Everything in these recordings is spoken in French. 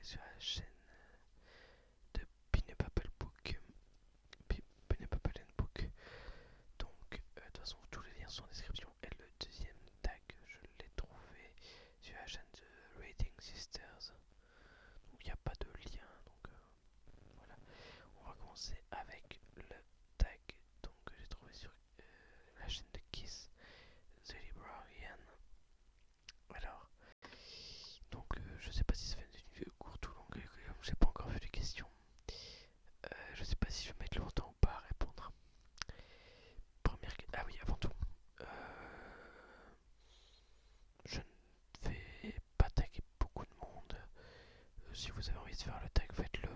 sur la chaîne de Pineapple Book. Pineapple Book. Donc, de toute façon, tous les liens sont en description. Et le deuxième tag, je l'ai trouvé sur la chaîne de Reading Sisters. Donc, il n'y a pas de lien. Donc, voilà. On va commencer avec le tag que j'ai trouvé sur la chaîne de Kiss, The Librarian. Alors, je sais pas si ça fait une vidéo courte ou longue, j'ai pas encore vu les questions. Je sais pas si je vais mettre longtemps ou pas à répondre. Ah oui, avant tout, euh, je ne vais pas taguer beaucoup de monde. Si vous avez envie de faire le tag, faites-le.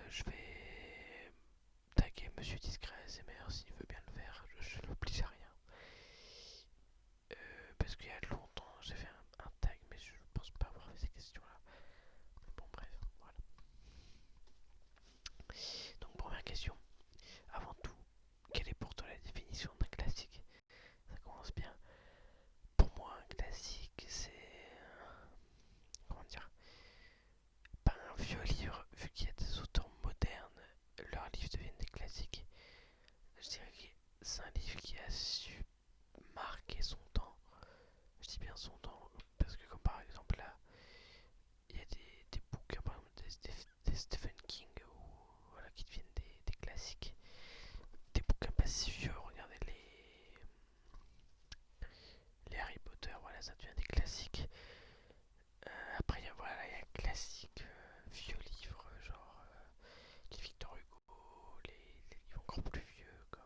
Je vais taguer Monsieur Discret ASMR s'il veut bien le faire. Je ne l'oblige à rien. Parce qu'il y a longtemps, j'ai fait un tag, mais je pense pas avoir fait ces questions-là. Bon, bref, voilà. Donc, première question. Avant tout, quelle est pour toi la définition d'un classique? Ça commence bien. Pour moi, un classique, c'est. Comment dire? Pas un vieux livre, vu qu'il y a des auteurs modernes, leurs livres deviennent des classiques. Je dirais que c'est un livre qui a su marquer son temps. Je dis bien son temps, parce que, comme par exemple, là, il y a des bouquins, par exemple, des Stephen King, ou, voilà, qui deviennent des classiques. Des bouquins pas si vieux, regardez les Harry Potter, voilà, ça devient des classiques. Après, voilà, y a classiques, vieux livres, genre les Victor Hugo, les livres encore plus vieux, comme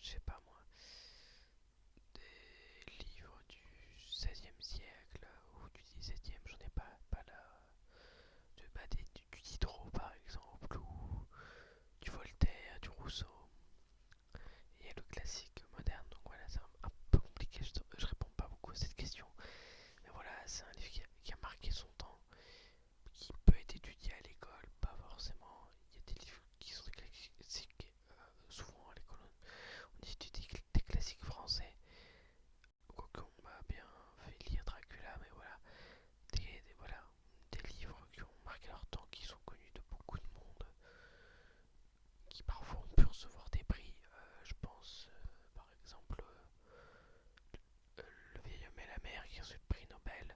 je sais pas moi, des livres du 16e siècle ou du 17e, j'en ai pas là. Du Diderot par exemple, ou du Voltaire, du Rousseau. Et il y a le classique moderne, donc voilà, c'est un peu compliqué, je réponds pas beaucoup à cette question. Mais voilà, c'est un livre qui a marqué son temps, qui peut être étudié à l'école, pas forcément. Il y a des livres qui sont des classiques, souvent à l'école on étudie des classiques français, quoique on m'a bien fait lire Dracula, mais voilà, voilà, des livres qui ont marqué leur temps, qui sont connus de beaucoup de monde, qui parfois ont pu recevoir des prix. Je pense par exemple Le vieil homme et la mer qui a reçu le prix Nobel.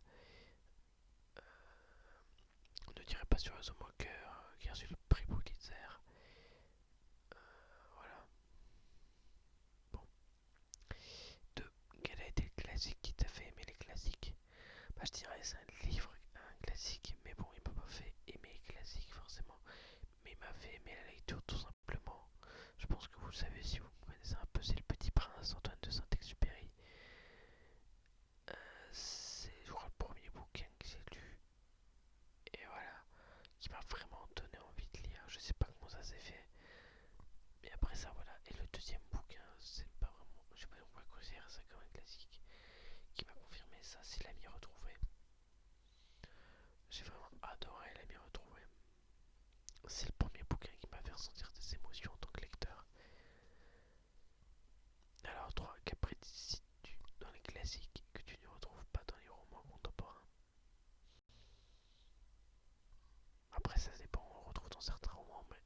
On ne dirait pas sur les hommes au cœur qui a reçu le prix Pulitzer. Voilà. Bon. 2. Quel a été le classique qui t'a fait aimer les classiques? Bah, je dirais c'est un livre, un classique, mais bon, il m'a pas fait aimer les classiques forcément, mais il m'a fait aimer la lecture tout simplement. Je pense que vous le savez si vous me connaissez un peu, c'est Le Petit Prince d'Antoine de Saint-Exupéry. C'est, je crois, le premier bouquin que j'ai lu, et voilà, qui m'a vraiment donné envie de lire. Je sais pas comment ça s'est fait, mais après ça, voilà. Et le deuxième bouquin, c'est pas vraiment, je sais pas, on va considérer ça comme un classique, qui m'a confirmé ça, c'est L'Ami retrouvé. J'ai vraiment adoré L'Ami retrouvé. C'est le premier bouquin qui m'a fait ressentir des émotions en tant que lecteur. Alors 3. Qu'apprécies-tu dans les classiques que tu ne retrouves pas dans les romans contemporains? Après ça dépend, on retrouve dans certains romans, mais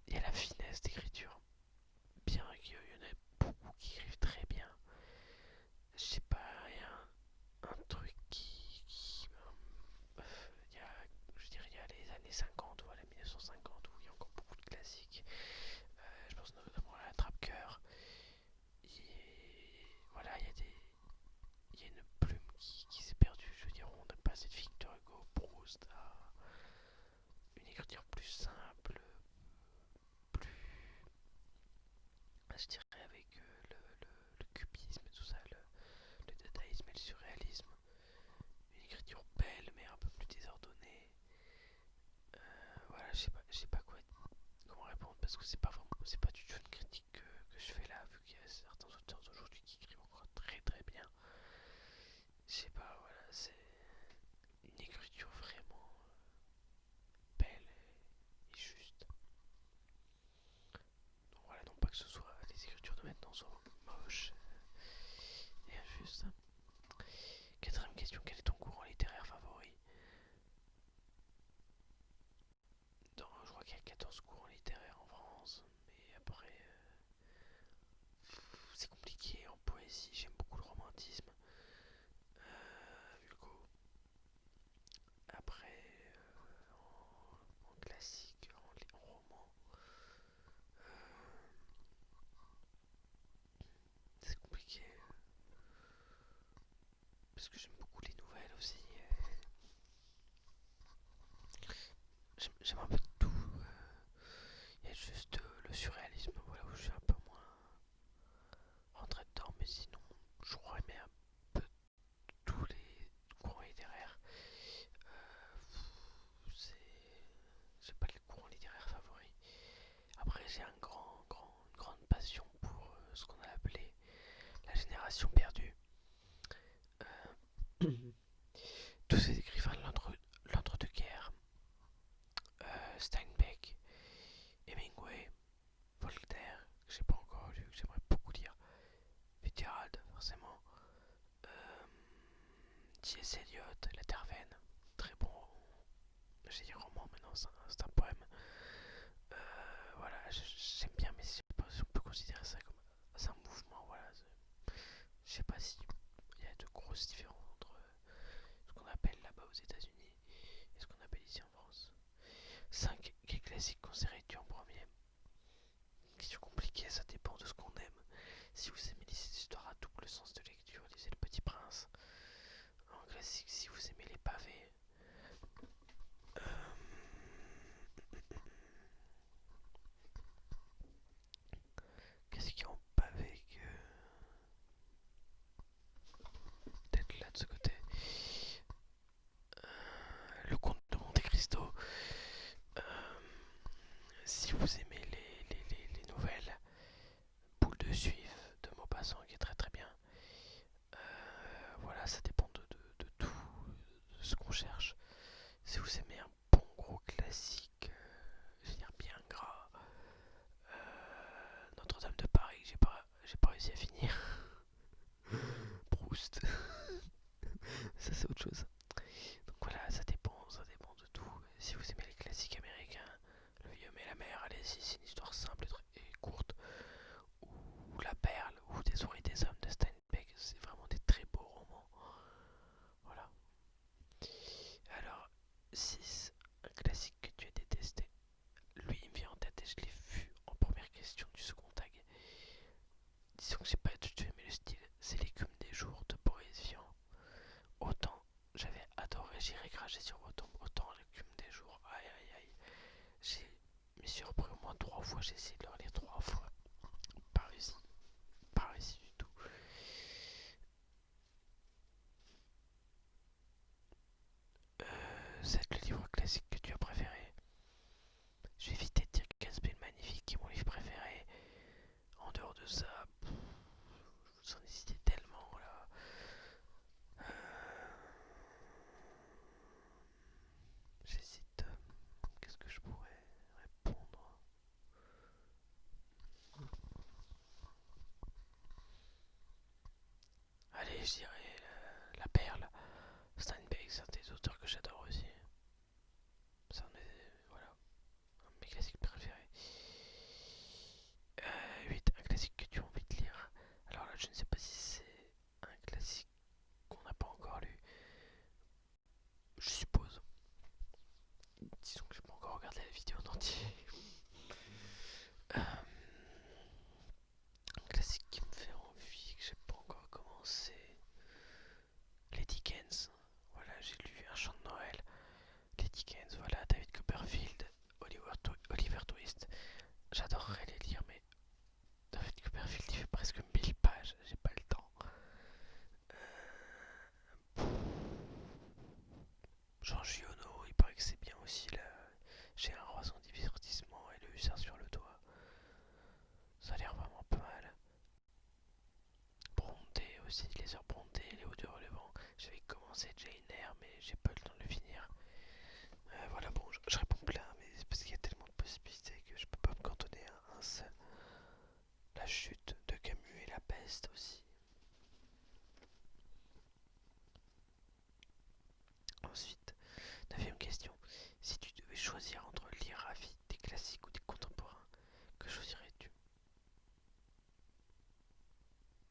il y a la finesse d'écriture. Bien qu'il y en ait beaucoup qui écrivent très bien. Je sais pas, il y a un truc il y a, je dirais, il y a les années 50 ou à la 1950 où il y a encore beaucoup de classiques. Je pense notamment à la Trappe-Cœur. Et voilà, il y a une plume qui s'est perdue. Je veux dire, on n'a pas cette Victor Hugo, Proust à une écriture plus simple, plus, je dirais, avec le cubisme et tout ça, le dadaïsme et le surréalisme. Une écriture belle mais un peu plus désordonnée. Voilà, je sais pas comment répondre parce que c'est pas du tout une critique que je fais là, vu qu'il y a certains auteurs d'aujourd'hui qui écrivent encore très très bien. Je sais pas, voilà, c'est une écriture vraiment belle et juste. Donc voilà, non pas que ce soit les écritures de maintenant soient moches, tous ces écrivains de l'entre-deux-guerres, Steinbeck, Hemingway, Voltaire, que j'ai pas encore lu, que j'aimerais beaucoup lire, Fitzgerald, forcément, euh, T.S. Eliot, La Terre-Vaine, très bon, j'ai dit roman, mais non, c'est un poème. Voilà, j'aime bien, mais je sais pas si on peut considérer ça comme c'est un mouvement, voilà. Je sais pas si il y a de grosses différences entre ce qu'on appelle là-bas aux États-Unis et ce qu'on appelle ici en France. 5. Quel classique conseillerais-tu en premier? Question compliquée, ça dépend de ce qu'on aime. Si vous aimez les histoires à double sens de lecture, lisez Le Petit Prince. En classique, si vous aimez les pavés, euh, qu'est-ce qu'il y a en pavé que peut-être là de ce côté. Le Comte de Monte Cristo. Euh, si vous aimez les nouvelles, Boule de Suif de Maupassant qui est très très bien. Voilà, ça dépend de tout, de ce qu'on cherche. Si vous aimez un bon gros classique, je veux dire bien gras, Notre-Dame de Paris, j'ai pas réussi à finir. Proust, ça c'est autre chose. Donc voilà, ça dépend de tout. Si vous aimez les classiques américains, Le Vieux mais la Mer, allez-y, c'est une histoire simple et courte. Ou La Perle, ou Des Oreilles des Hommes de Steinbeck, c'est vraiment des très beaux romans. Voilà. Alors, 6. Un classique que tu as détesté. Lui, il me vient en tête et je l'ai vu en première question du second tag. Disons que j'ai pas du tout aimé le style. C'est L'écume des jours de Boris Vian. Autant j'avais adoré J'irai cracher sur vos tombes, autant L'écume des jours. Aïe aïe aïe. J'ai m'y suis repris au moins 3 fois. J'ai essayé de le relire 3 fois. Pas réussi. Pas réussi du tout. 7. Le livre classique que tu as préféré. Je vais éviter de dire que Gatsby le Magnifique qui est mon livre préféré. En dehors de ça, vous en hésitez tellement là. J'hésite. Qu'est-ce que je pourrais répondre? Allez, je dirais La Perle. Steinbeck, c'est un des auteurs que j'adore aussi. C'est un de mes, voilà, un de mes classiques préférés. 8. Un classique que tu as envie de lire. Alors là, je ne sais pas si c'est un classique qu'on n'a pas encore lu. Je suppose. Disons que je n'ai pas encore regardé la vidéo en entier. Un classique qui me fait envie, que j'ai pas encore commencé. Les Dickens. Voilà, j'ai lu Un chant de Noël. Les Dickens, voilà, David Copperfield, Oliver Twist. J'adorerais les lire, mais David Copperfield il fait presque 1000 pages, j'ai pas le temps. Jean Giono, il paraît que c'est bien aussi là. J'ai un roi sans divertissement et Le Hussard sur le toit. Ça a l'air vraiment pas mal. Brontë aussi, Les Heures Brontë, Les Hauteurs le vent. J'avais commencé Jane Eyre, mais j'ai pas eu le temps de le finir. Voilà, bon, je réponds plein, mais c'est parce qu'il y a tellement de possibilités que je peux pas me cantonner à un seul. La chute de Camus et La peste aussi. Ensuite, 9ème question. Si tu devais choisir entre lire à vie des classiques ou des contemporains, que choisirais-tu?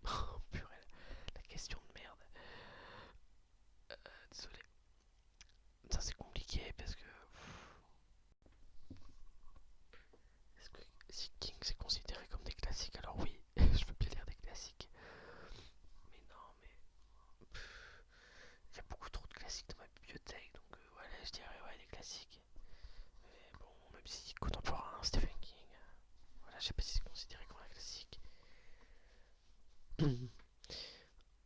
Oh purée, la question de merde. Désolé. Ça c'est compliqué parce que est-ce que si King c'est considéré comme des classiques, alors oui, je peux bien lire des classiques. Mais non, mais il y a beaucoup trop de classiques dans ma bibliothèque, donc voilà, je dirais ouais des classiques. Mais bon, même si contemporain, Stephen King, voilà, je sais pas si c'est considéré comme un classique.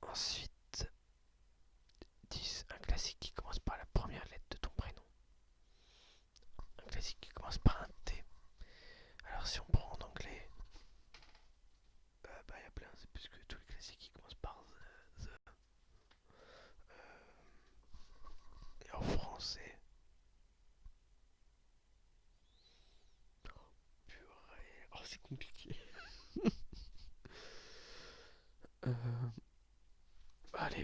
Ensuite, 10. Un classique qui commence par la première lettre de ton prénom. Un classique qui commence par un T. Alors si on prend en anglais,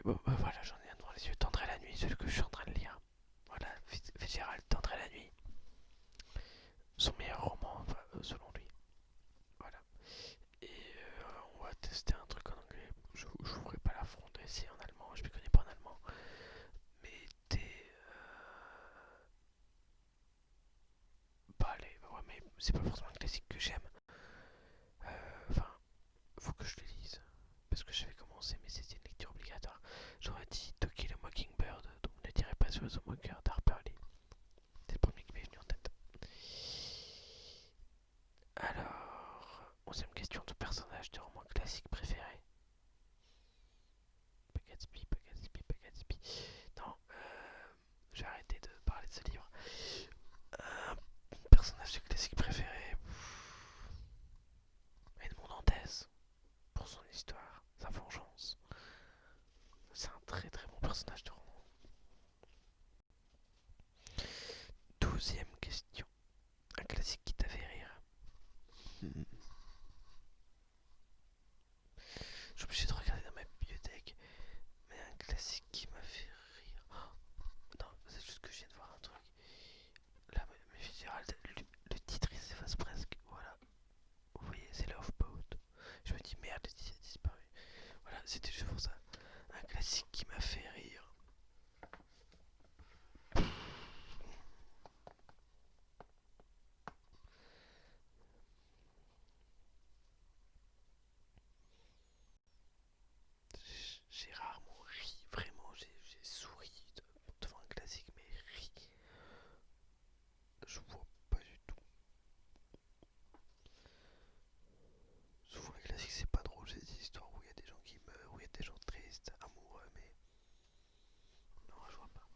bon, bah voilà, j'en ai un devant les yeux. Tendre la nuit, celui que je suis en train de lire. Voilà, Fitzgerald, Tendre la nuit. Son meilleur roman, enfin, selon lui. Voilà. Et on va tester un truc en anglais. Je vous ferai pas l'affront d'essayer en allemand, je ne connais pas en allemand. Mais bah allez, ouais, mais c'est pas forcément un classique que j'aime. Enfin, faut que je le lise. Parce que j'avais commencé, mais c'était une lecture obligatoire. J'aurais dit To Kill a Mockingbird, donc ne tirez pas sur The Mocker d'Harper Lee. C'est le premier qui m'est venu en tête. Alors, 11ème question, ton personnage de roman classique préféré? Pas Gatsby, pas Gatsby, pas Gatsby. Non, j'ai arrêté de parler de ce livre. Un personnage de classique préféré? Edmond Dantès, pour son histoire, sa vengeance. C'est un très très bon personnage de roman. 12ème question. Un classique qui t'a fait rire? Hmm. Je suis obligé de regarder dans ma bibliothèque. Mais un classique qui m'a fait rire. Oh, non, c'est juste que je viens de voir un truc. Là, mais Fitzgerald, le titre il s'efface presque. Voilà. Vous voyez, c'est Love Boat. Je me dis merde, le titre a disparu. Voilà, c'était juste pour ça. Un classique qui m'a fait rire. J'ai rarement ri, vraiment, j'ai souri devant un classique, mais ri, je vois pas du tout. Souvent les classiques c'est pas drôle, c'est des histoires où il y a des gens qui meurent, où il y a des gens tristes, amoureux, mais non, je vois pas.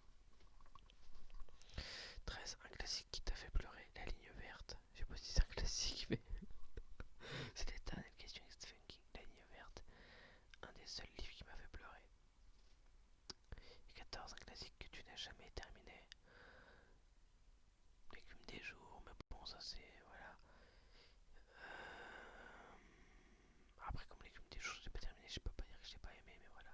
13, un classique qui t'a fait pleurer, La Ligne Verte. Je sais pas si c'est un classique, mais c'est l'éternelle question de Stephen King, La Ligne Verte. Un des seuls livres qui m'a fait pleurer. Et 14, un classique que tu n'as jamais terminé. L'écume des jours, mais bon, ça c'est. Voilà. Après, comme l'écume des jours, j'ai pas terminé, je peux pas dire que je l'ai pas aimé, mais voilà.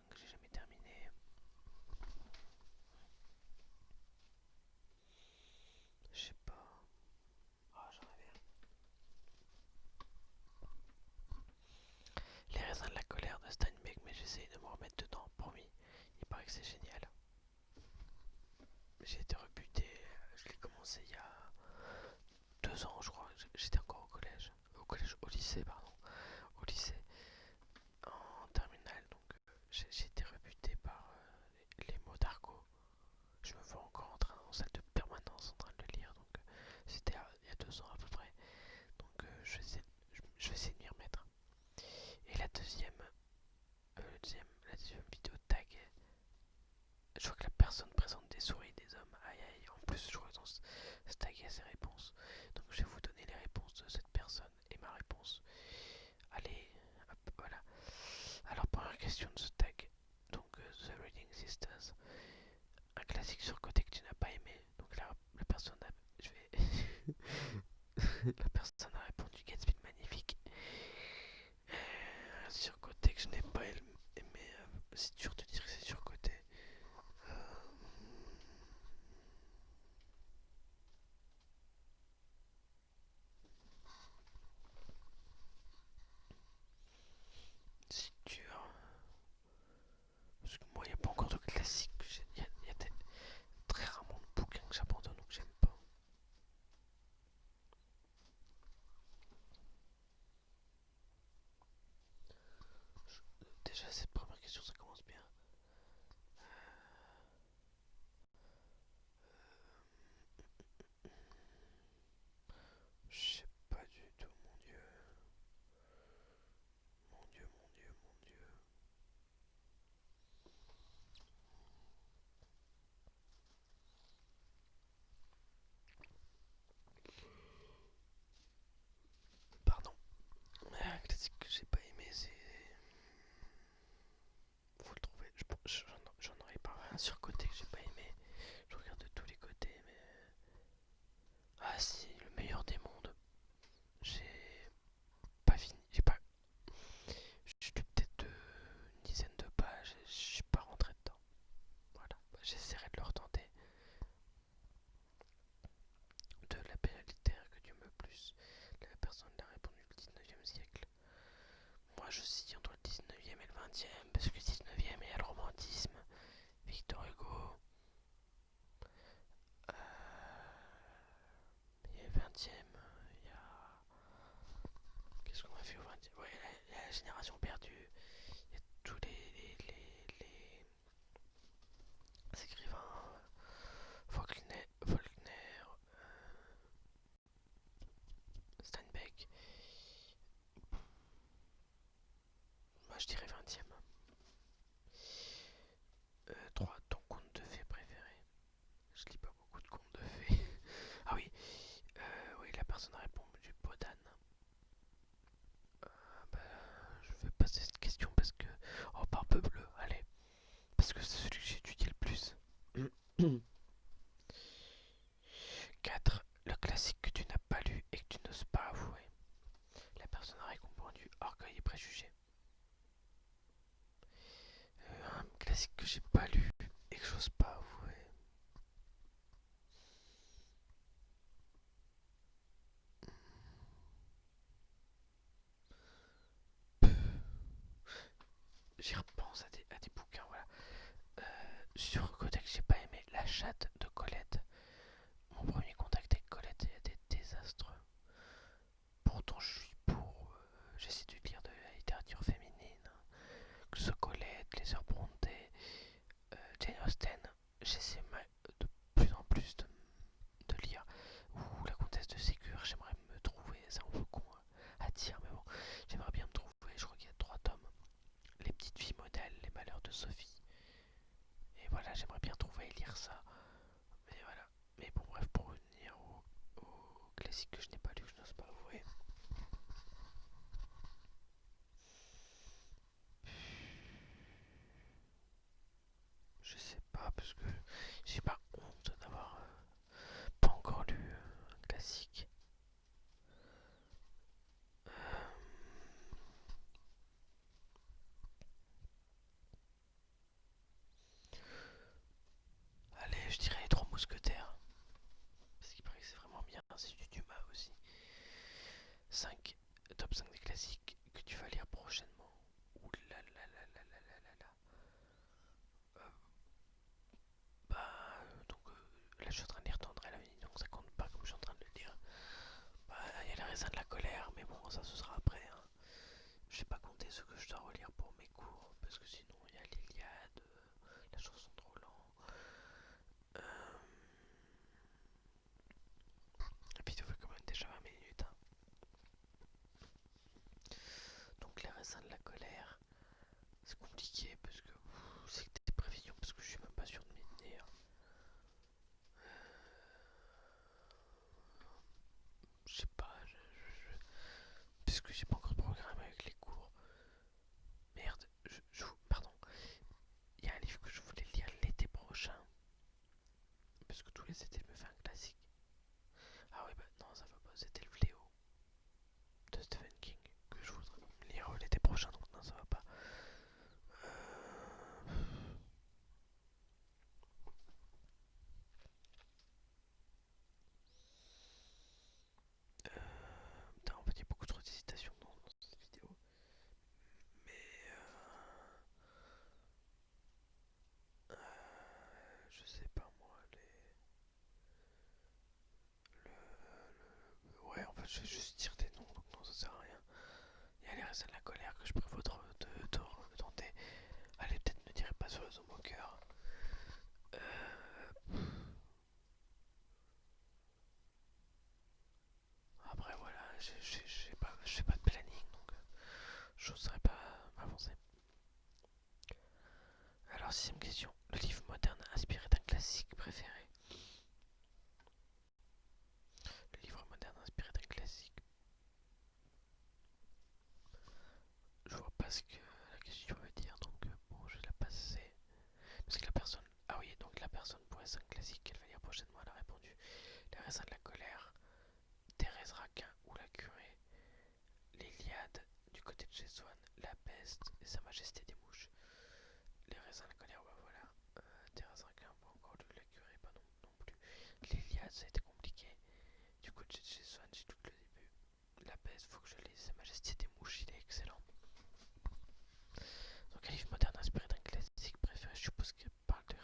Que j'ai jamais terminé. Je sais pas. Ah, j'en avais un. Les raisins de la colère de Steinbeck, mais j'essaye de me remettre dedans, promis. Il paraît que c'est génial. J'ai été rebuté, je l'ai commencé il y a 2 ans, je crois. J'étais encore au collège. Au lycée, pardon. Au lycée, en terminale, donc j'ai été rebuté par les mots d'argot. Je me vois encore en salle de permanence en train de le lire, donc c'était il y a 2 ans à peu près. Donc je vais essayer de m'y remettre. Et la deuxième vidéo tag, je vois que la personne présente des souris des hommes. Aïe aïe, en plus je vois dans ce tag il y a ses réponses. Donc je vais vous donner les réponses de cette personne et ma réponse. Allez, hop, voilà. Alors première question de ce tag. Donc The Reading Sisters. Un classique surcoté que tu n'as pas aimé. Donc là, la personne a, je vais, la personne a répondu Gatsby le Magnifique. Surcoté que je n'ai pas aimé. C'est dur de dire que c'est surcoté. Euh, c'est dur. Parce que moi, il n'y a pas encore de classique. Il y a très rarement de bouquins que j'abandonne ou que j'aime pas. Déjà, cette première question, ça commence bien. Je sais pas du tout, mon dieu. Mon dieu, mon dieu, mon dieu. Pardon. Un classique que j'ai pas aimé, c'est. Faut le trouver. J'en aurais pas un surcoté que j'ai pas aimé. Je regarde de tous les côtés, mais. Ah, si, le meilleur des mondes. J'ai pas fini. J'ai pas. J'ai lu peut-être Victor Hugo. Euh, il y a 20e, il y a... Qu'est-ce qu'on a fait au 20e? Ouais, la génération perdue. Il y a tous les écrivains. Faulkner, Steinbeck. Moi je dirais 20e. 3. Ton conte de fées préféré. Je lis pas beaucoup de contes de fées. Ah oui, oui, la personne a répondu Podane. Bah, je vais passer cette question parce que... Oh, Barbe Bleue, allez. Parce que c'est celui que j'ai étudié le plus. 4. Le classique que tu n'as pas lu et que tu n'oses pas avouer. La personne a répondu Orgueil et préjugés. Un classique que j'ai pas lu et que j'ose pas avouer. J'y repense à des bouquins, voilà. Sur Codex, j'ai pas aimé La chatte de Colette. Mon premier contact avec Colette a été désastreux. Pourtant, je suis pour. J'essaie de lire de la littérature féminine, que ce soit Colette, les Sœurs Brontë, Jane Austen. J'essaie de plus en plus de lire. Ou La Comtesse de Ségur, j'aimerais me trouver. C'est un peu con à dire, mais bon, j'aimerais bien me trouver. Je crois qu'il y a 3 tomes. Les petites filles modèles, les malheurs de Sophie. Et voilà, j'aimerais bien trouver et lire ça. Mais voilà. Mais bon, bref, pour revenir au classique que je n'ai pas lu, que je n'ose pas avouer. Je sais pas, parce que j'ai pas honte d'avoir pas encore lu un classique. Euh, Allez, je dirais les 3 mousquetaires. Parce qu'il paraît que c'est vraiment bien, c'est du Dumas aussi. 5. Top 5 des classiques que tu vas lire prochainement. Ouh là là là là là là là là. Euh, là je suis en train de lire Tendrelle à Mini, donc ça compte pas comme je suis en train de le lire. Bah, il y a les raisins de la colère, mais bon, ça ce sera après. Hein. Je vais pas compter ce que je dois relire pour mes cours, parce que sinon il y a l'Iliade, la chanson de Roland. Euh, La vidéo fait quand même déjà 20 minutes. Hein. Donc les raisins de la colère, c'est compliqué parce que c'est que des prévisions, parce que je suis même pas sûr de m'y tenir. Je sais pas, puisque j'ai pas encore de programme avec les cours. Merde, pardon. Il y a un livre que je voulais lire l'été prochain, parce que tous les étés je me fais un classique. Ah oui, bah non, ça va pas, c'était le Fléau de Stephen King que je voudrais lire l'été prochain, donc non, ça va pas. Euh... Putain, en fait, il y a beaucoup trop d'hésitation dans cette vidéo. Mais je sais pas moi, ouais, en fait, je vais juste dire des noms, donc non, ça sert à rien. Il y a les raisins de la colère que je prévois de tenter. Allez, peut-être ne direz pas sur le zoom au cœur. Euh, Après, voilà, j'ai pas de planning, donc j'oserais pas m'avancer. Alors, 6ème question. Le livre moderne inspiré d'un classique préféré. Le livre moderne inspiré d'un classique. Je vois pas ce que la question veut dire, donc bon, je vais la passer. Parce que la personne. Ah oui, donc la personne pour les 5 classiques qu'elle va lire prochainement, elle a répondu Les raisins de la colère, Thérèse Raquin ou La Curée, L'Iliade, du côté de chez Swann, La Peste et Sa Majesté des Mouches. Les raisins de la colère, bah voilà. Thérèse Raquin, pas encore lu. La Curée, pas non plus. L'Iliade, ça a été compliqué. Du côté de chez Swann, j'ai tout le début. La Peste, faut que je lise. Sa Majesté des Mouches, il est excellent. Donc un livre moderne inspiré d'un classique préféré, je suppose qu'elle parle de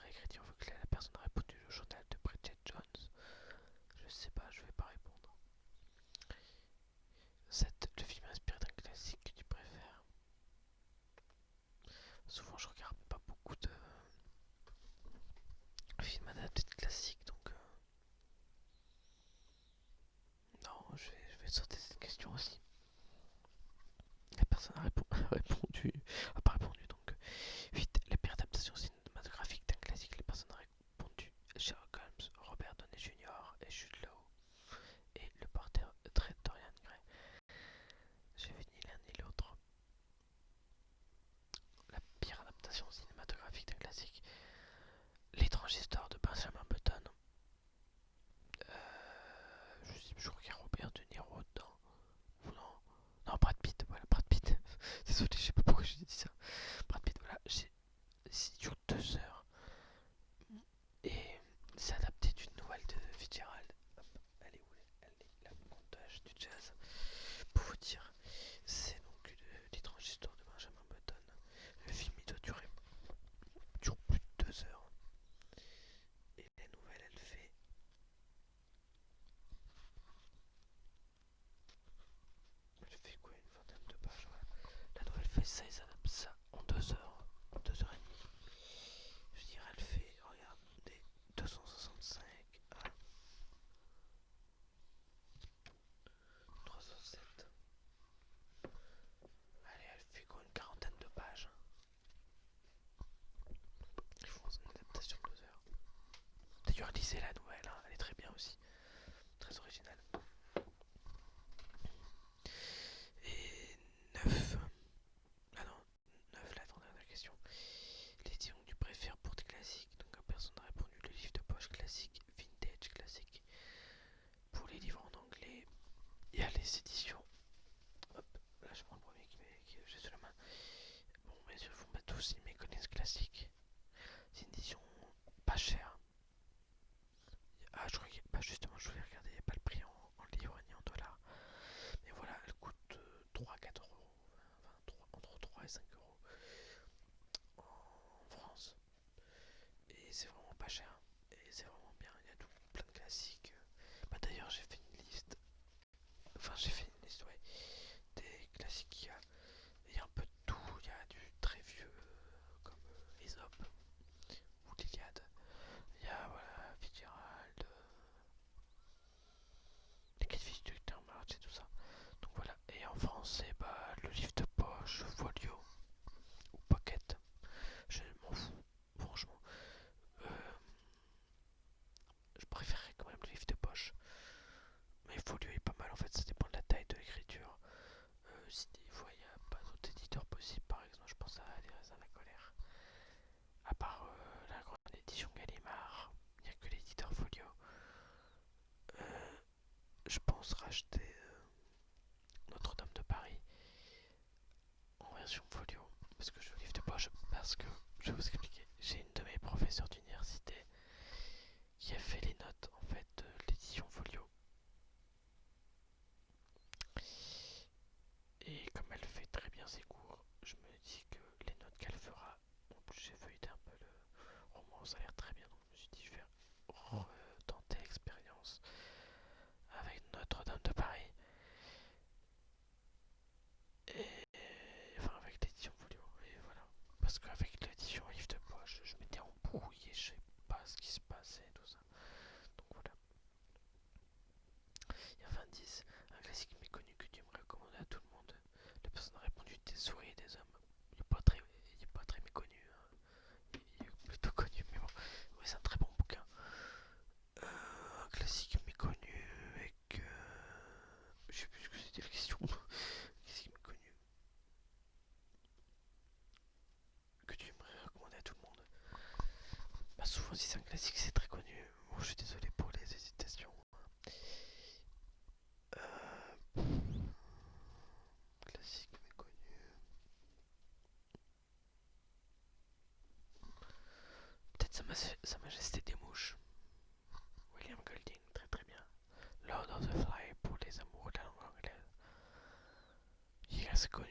il dure 2 heures. Et c'est adapté d'une nouvelle de Fitzgerald. Hop, elle est où? Elle est là, montage du jazz. Pour vous dire, c'est donc l'étrange histoire de Benjamin Button. Le film il doit dure plus de 2 heures. Et la nouvelle elle fait quoi, une vingtaine de pages, voilà. La nouvelle fait ça, ils adaptent ça en 2 heures, 2 heures et demie. Je veux dire, elle fait, regarde, des 265 à 307. Allez, elle fait quoi, une quarantaine de pages. Ils font une adaptation de 2 heures. D'ailleurs, lisez la nouvelle, hein, elle est très bien aussi. Très originale. Et 9. Ah non, 9, la dernière question. Les disons que tu préfères pour tes classiques. Donc personne n'a répondu. Le livre de poche classique, vintage classique. Pour les livres en anglais, il y a les éditions. Hop, là je prends le premier qui j'ai sous la main. Bon, bien sûr, ils font pas tous, ils me connaissent classique. C'est une édition pas chère. Ah, je crois qu'il pas justement, je voulais regarder, il n'y a pas le prix en livres ni en dollars. Mais voilà, elle coûte 3-4 euros. Enfin, entre 3 et 5 euros en France. Et c'est vraiment pas cher. Et c'est vraiment bien, il y a tout, plein de classiques. Bah, d'ailleurs, j'ai fait une liste. Enfin, j'ai fait une liste, ouais, des classiques qu'il y a. Il y a un peu de tout. Il y a du très vieux, comme Aesop ou l'Iliade. Il y a, voilà, Fitzgerald, les 4 fiches du Docteur March et tout ça. Donc voilà. Et en français, bah, le livre de poche, Folio ou Pocket. Je m'en fous, franchement. Euh, je préférerais quand même le livre de poche. Mais Folio est pas mal en fait, ça dépend de la taille de l'écriture. Si des fois il n'y a pas d'autres éditeurs possibles, par exemple, je pense à Les Raisins de la Colère. À part la grande édition Gallimard, il n'y a que l'éditeur Folio. Euh, je pense racheter Notre-Dame de Paris en version Folio. Parce que je livre de poche, parce que je vais vous expliquer. J'ai une de mes professeurs d'université qui a fait les notes en fait de l'édition Folio. Et comme elle fait très bien ses cours, je me dis que les notes qu'elle fera, en plus j'ai feuilleté un peu le roman, ça a l'air très bien, donc je me suis dit je vais retenter l'expérience avec Notre-Dame de Paris. Et enfin avec l'édition Folio, et voilà. Parce qu'avec l'édition livre de poche, je m'étais embrouillé, je sais pas ce qui se passait, tout ça. Donc voilà. Il y a 20-10, un classique méconnu que tu me recommandes à tout le monde. La personne a répondu des souris et des hommes. Il est pas très méconnu, hein. Il est plutôt connu, mais bon. Ouais, c'est un très bon bouquin. Un classique méconnu avec. Je sais plus ce que c'était la question. Classique méconnu que tu aimerais recommander à tout le monde. Bah, souvent, si c'est un classique, c'est très connu. Bon, je suis désolé pour les hésitations. Euh, Classique méconnu. Peut-être Sa Majesté des Mouches. William Golding, très très bien. Lord of the Fly pour les amoureux de la langue anglaise. Il est assez connu